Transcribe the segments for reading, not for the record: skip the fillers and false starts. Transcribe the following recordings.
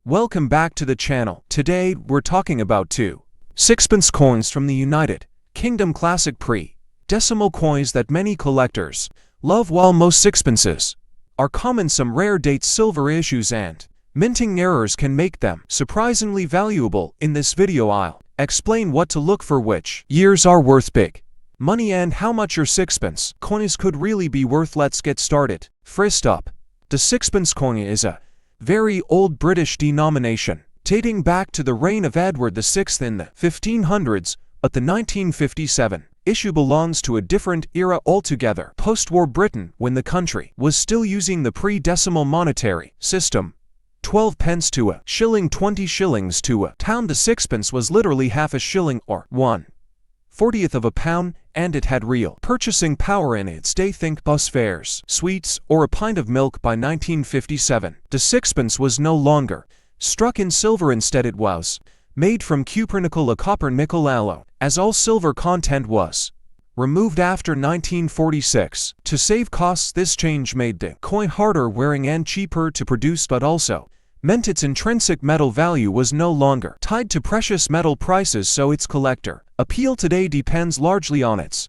Welcome back to the channel. Today, we're talking about two sixpence coins from the United Kingdom, classic pre-decimal coins that many collectors love. While most sixpences are common, some rare dates, silver issues, and minting errors can make them surprisingly valuable. In this video, I'll explain what to look for, which years are worth big money, and how much your sixpence coins could really be worth. Let's get started. First up, the sixpence coin is a very old British denomination, dating back to the reign of Edward VI in the 1500s, but the 1957 issue belongs to a different era altogether. Post-war Britain, when the country was still using the pre-decimal monetary system, 12 pence to a shilling, 20 shillings to a pound. The sixpence was literally half a shilling, or 1/40th of a pound, and it had real purchasing power in its day. Think bus fares, sweets, or a pint of milk. By 1957, the sixpence was no longer struck in silver. Instead, it was made from cupronickel, a copper nickel alloy, as all silver content was removed after 1946. To save costs, this change made the coin harder wearing and cheaper to produce, but also meant its intrinsic metal value was no longer tied to precious metal prices, so its collector appeal today depends largely on its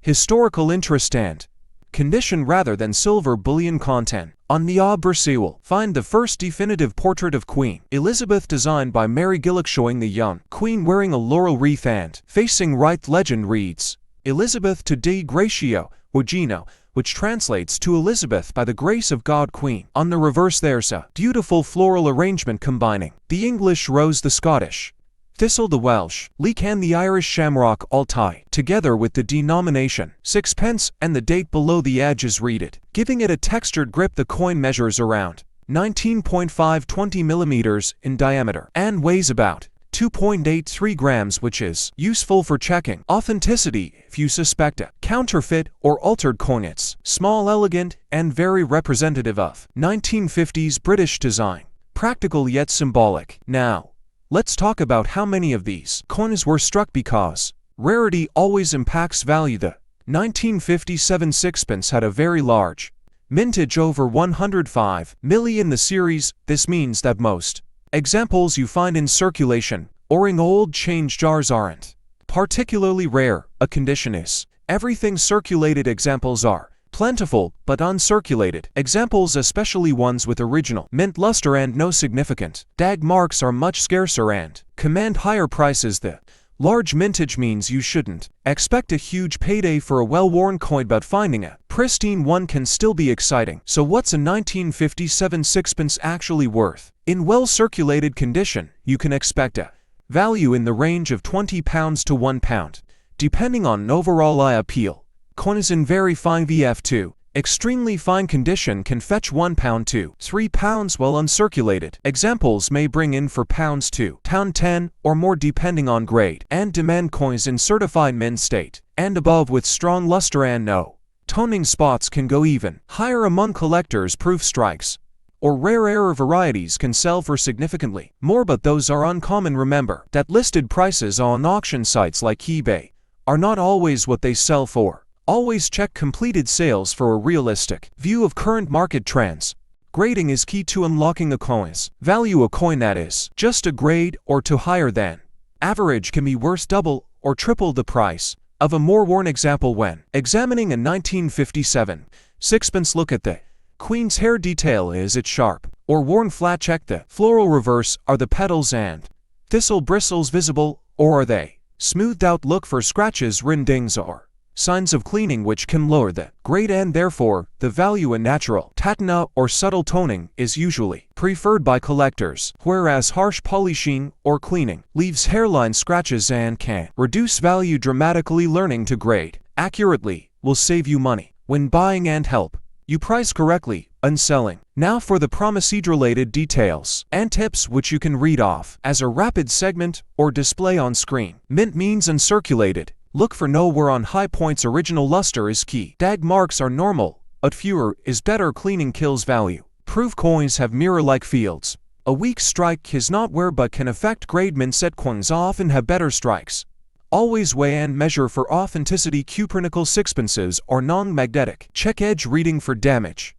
historical interest and condition rather than silver bullion content. On the obverse, you will find the first definitive portrait of Queen Elizabeth, designed by Mary Gillick, showing the young queen wearing a laurel wreath and facing right. Legend reads, Elizabeth to Dei Gratio Regina, which translates to Elizabeth by the grace of God, Queen. On the reverse, there's a beautiful floral arrangement combining the English rose, the Scottish thistle, the Welsh leek, and the Irish shamrock, all tied together with the denomination sixpence and the date below the edges read, giving it a textured grip. The coin measures around 19.5 20 millimeters in diameter and weighs about 2.83 grams, which is useful for checking authenticity if you suspect a counterfeit or altered coin. It's small, elegant, and very representative of 1950s British design, practical yet symbolic. Now, let's talk about how many of these coins were struck, because rarity always impacts value. The 1957 sixpence had a very large mintage, over 105 million in the series. This means that most examples you find in circulation or in old change jars aren't particularly rare. A condition is everything. Circulated examples are plentiful, but uncirculated examples, especially ones with original mint luster and no significant tag marks, are much scarcer and command higher prices. The large mintage means you shouldn't expect a huge payday for a well-worn coin, but finding a pristine one can still be exciting. So what's a 1957 sixpence actually worth? In well-circulated condition, you can expect a value in the range of £20 to £1, depending on overall eye appeal. Coins in very fine VF2, extremely fine condition can fetch £1 to £3, while uncirculated examples may bring in £4 to £10 or more, depending on grade and demand. Coins in certified mint state and above with strong luster and no toning spots can go even higher. Among collectors, proof strikes or rare error varieties can sell for significantly more, but those are uncommon. Remember that listed prices on auction sites like eBay are not always what they sell for. Always check completed sales for a realistic view of current market trends. Grading is key to unlocking a coin's value. A coin that is just a grade or two higher than average can be worth double or triple the price of a more worn example. When examining a 1957 sixpence, look at the queen's hair detail. Is it sharp or worn flat? Check the floral reverse. Are the petals and thistle bristles visible, or are they smoothed out? Look for scratches, rindings, or signs of cleaning, which can lower the grade and therefore the value. A natural patina or subtle toning is usually preferred by collectors, whereas harsh polishing or cleaning leaves hairline scratches and can reduce value dramatically. Learning to grade accurately will save you money when buying and help you price correctly and selling. Now for the procedure-related details and tips, which you can read off as a rapid segment or display on screen. Mint means uncirculated. Look for nowhere on high points. Original luster is key. Tag marks are normal, but fewer is better. Cleaning kills value. Proof coins have mirror-like fields. A weak strike is not wear but can affect grade. Mint set coins often have better strikes. Always weigh and measure for authenticity. Cupronickel sixpences are non-magnetic. Check edge reading for damage.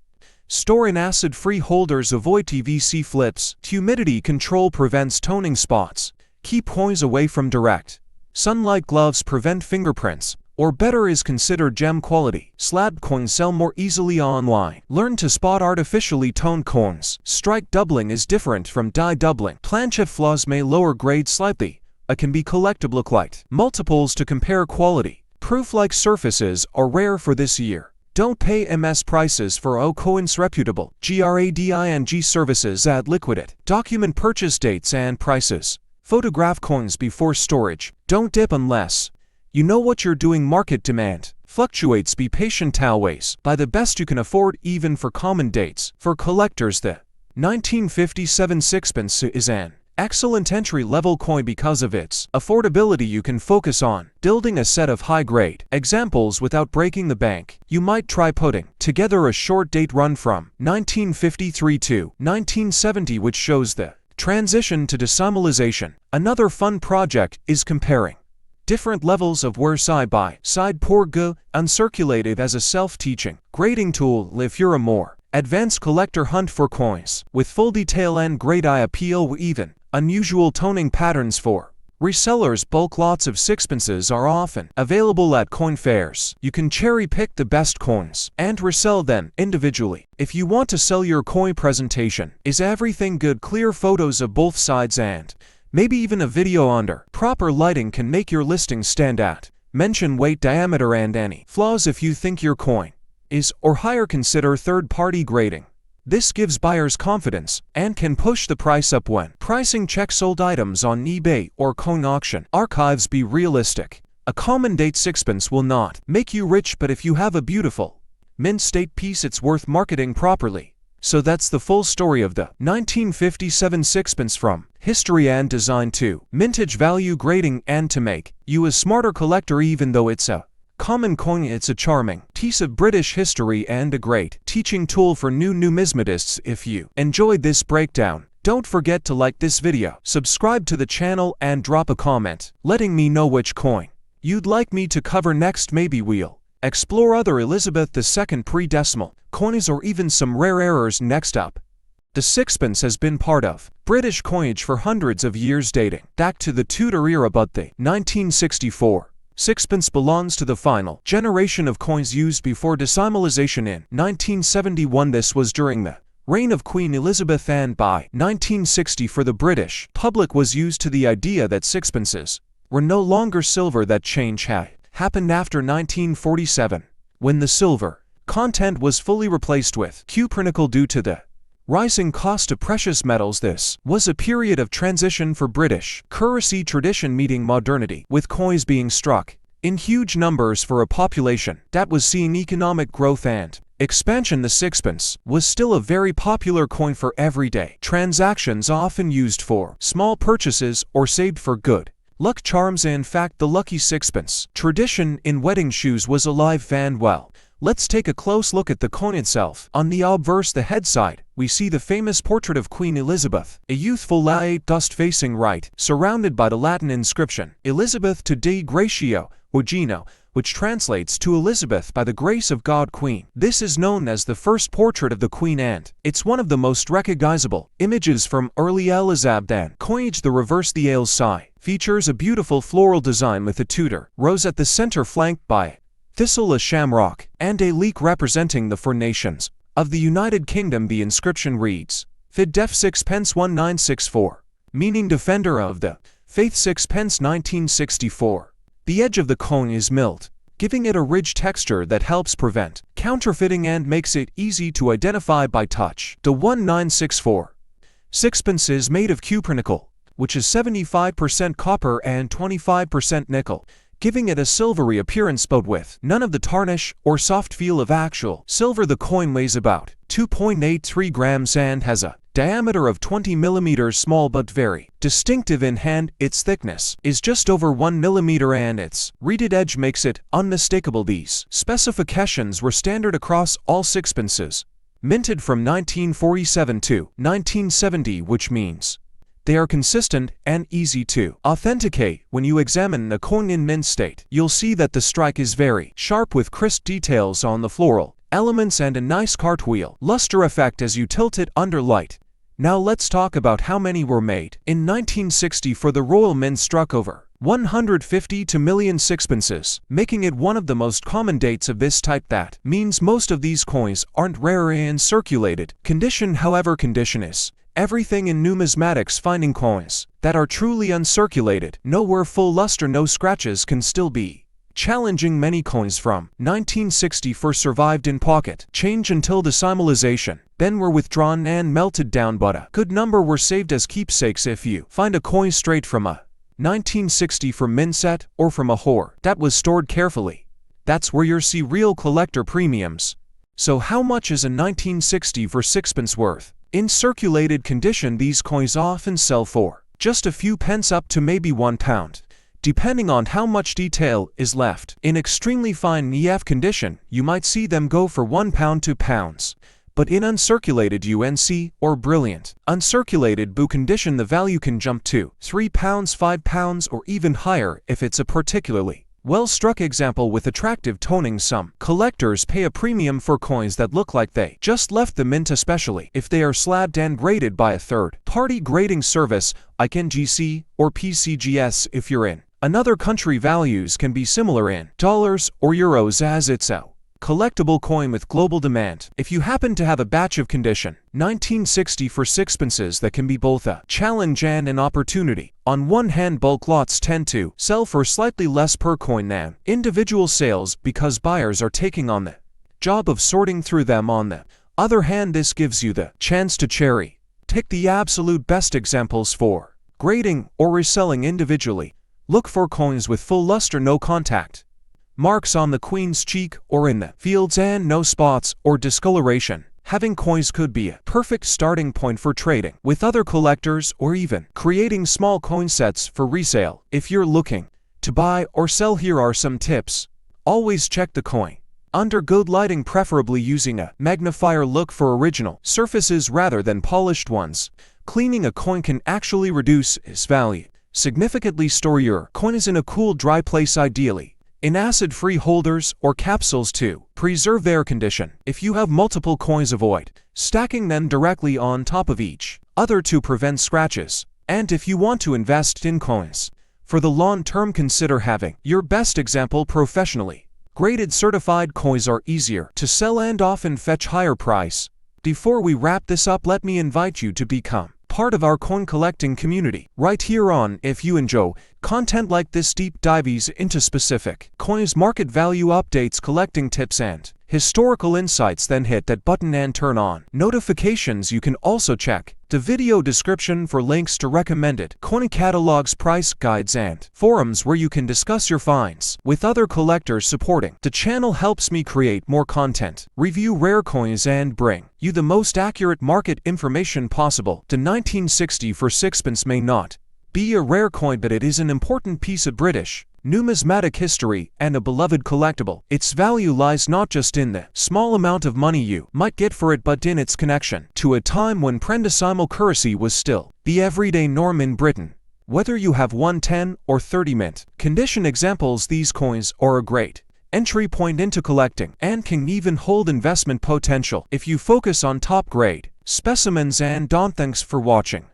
Store in acid-free holders. Avoid TVC flips. Humidity control prevents toning spots. Keep coins away from direct sunlight. Gloves prevent fingerprints. Or better is considered gem quality. Slab coins sell more easily online. Learn to spot artificially toned coins. Strike doubling is different from die doubling. Planchette flaws may lower grade slightly. Can be collectible. Look like multiples to compare quality. Proof-like surfaces are rare for this year. Don't pay MS prices for coins. Reputable grading services at liquidate. Document purchase dates and prices. Photograph coins before storage. Don't dip unless you know what you're doing. Market demand fluctuates. Be patient. Always buy the best you can afford, even for common dates. For collectors, the 1957 Sixpence is an excellent entry-level coin because of its affordability. You can focus on building a set of high-grade examples without breaking the bank. You might try putting together a short date run from 1953 to 1970, which shows the transition to decimalization. Another fun project is comparing different levels of wear side by side. Pour go uncirculated as a self-teaching grading tool. If you're a more advanced collector, hunt for coins with full detail and great eye appeal, even unusual toning patterns. For resellers, bulk lots of sixpences are often available at coin fairs. You can cherry-pick the best coins and resell them individually. If you want to sell your coin, presentation is everything. Good clear photos of both sides and maybe even a video under proper lighting can make your listing stand out. Mention weight, diameter, and any flaws. If you think your coin is or higher, consider third-party grading. This gives buyers confidence and can push the price up when pricing. Check sold items on eBay or coin auction archives. Be realistic. A common date sixpence will not make you rich, but if you have a beautiful mint state piece, it's worth marketing properly. So that's the full story of the 1957 Sixpence, from history and design to mintage value, grading, and to make you a smarter collector. Even though it's a common coin, it's a charming piece of British history and a great teaching tool for new numismatists. If you enjoyed this breakdown, don't forget to like this video, subscribe to the channel, and drop a comment letting me know which coin you'd like me to cover next. Maybe we'll explore other Elizabeth II pre-decimal coins or even some rare errors. Next up, the sixpence has been part of British coinage for hundreds of years, dating back to the Tudor era, but the 1964 sixpence belongs to the final generation of coins used before decimalization in 1971. This was during the reign of Queen Elizabeth, and by 1960 for the British public was used to the idea that sixpences were no longer silver. That change happened after 1947, when the silver content was fully replaced with cupronickel due to the rising cost of precious metals. This was a period of transition for British currency tradition meeting modernity, with coins being struck in huge numbers for a population that was seeing economic growth and expansion. The sixpence was still a very popular coin for everyday transactions, often used for small purchases or saved for good luck charms. In fact, the lucky sixpence tradition in wedding shoes was alive and well. Let's take a close look at the coin itself. On the obverse, the head side, we see the famous portrait of Queen Elizabeth, a youthful lady facing right, surrounded by the Latin inscription, Elizabeth to Dei Gratio, Ogino, which translates to Elizabeth by the grace of God, Queen. This is known as the first portrait of the Queen, and it's one of the most recognizable images from early Elizabethan coinage. The reverse, the ale side, features a beautiful floral design with a Tudor rose at the center, flanked by thistle, a shamrock, and a leek representing the four nations of the United Kingdom. The inscription reads, Fid Def Sixpence 1964, meaning Defender of the Faith. Sixpence 1964. The edge of the coin is milled, giving it a ridged texture that helps prevent counterfeiting and makes it easy to identify by touch. The 1964 sixpence is made of cupronickel, which is 75% copper and 25% nickel, giving it a silvery appearance but with none of the tarnish or soft feel of actual silver. The coin weighs about 2.83 grams and has a diameter of 20 millimeters, small but very distinctive in hand. Its thickness is just over 1 millimeter and its reeded edge makes it unmistakable. These specifications were standard across all sixpences minted from 1947 to 1970, which means they are consistent and easy to authenticate. When you examine the coin in mint state, you'll see that the strike is very sharp with crisp details on the floral elements and a nice cartwheel luster effect as you tilt it under light. Now let's talk about how many were made. In 1960 for the Royal Mint struck over 150 to million sixpences, making it one of the most common dates of this type. That means most of these coins aren't rare and circulated condition. However, condition is everything in numismatics. Finding coins that are truly uncirculated, nowhere full luster, no scratches can still be challenging. Many coins from 1960 first survived in pocket change until decimalization, then were withdrawn and melted down, but a good number were saved as keepsakes. If you find a coin straight from a 1960 from mint set or from a hoard that was stored carefully, that's where you'll see real collector premiums. So how much is a 1960 for sixpence worth? In circulated condition, these coins often sell for just a few pence up to maybe £1, depending on how much detail is left. In extremely fine EF condition, you might see them go for £1 to £2. But in uncirculated UNC or brilliant uncirculated BU condition, the value can jump to £3, £5, or even higher if it's a particularly well-struck example with attractive toning. Some collectors pay a premium for coins that look like they just left the mint, especially if they are slabbed and graded by a third-party grading service like NGC or PCGS. If you're in another country, values can be similar in dollars or euros, as it's a collectible coin with global demand. If you happen to have a batch of condition 1960 for sixpences, that can be both a challenge and an opportunity. On one hand, bulk lots tend to sell for slightly less per coin than individual sales because buyers are taking on the job of sorting through them. On the other hand, this gives you the chance to cherry pick the absolute best examples for grading or reselling individually. Look for coins with full luster, no contact marks on the queen's cheek or in the fields, and no spots or discoloration. Having coins could be a perfect starting point for trading with other collectors or even creating small coin sets for resale. If you're looking to buy or sell, here are some tips. Always check the coin under good lighting, preferably using a magnifier. Look for original surfaces rather than polished ones. Cleaning a coin can actually reduce its value significantly. Store your coins in a cool, dry place, ideally in acid-free holders or capsules to preserve their condition. If you have multiple coins, avoid stacking them directly on top of each other to prevent scratches. And if you want to invest in coins for the long term, consider having your best example professionally graded. Certified coins are easier to sell and often fetch higher price. Before we wrap this up, let me invite you to become part of our coin collecting community right here on. If you enjoy content like this, deep dives into specific coins, market value updates, collecting tips, and historical insights, then hit that button and turn on notifications. You can also check the video description for links to recommended coin catalogs, price guides, and forums where you can discuss your finds with other collectors. Supporting the channel helps me create more content, review rare coins, and bring you the most accurate market information possible. The 1960 for sixpence may not be a rare coin, but it is an important piece of British numismatic history and a beloved collectible. Its value lies not just in the small amount of money you might get for it, but in its connection to a time when prendacimal currency was still the everyday norm in Britain. Whether you have 110 or 30 mint condition examples, these coins are a great entry point into collecting and can even hold investment potential if you focus on top grade specimens. And thanks for watching.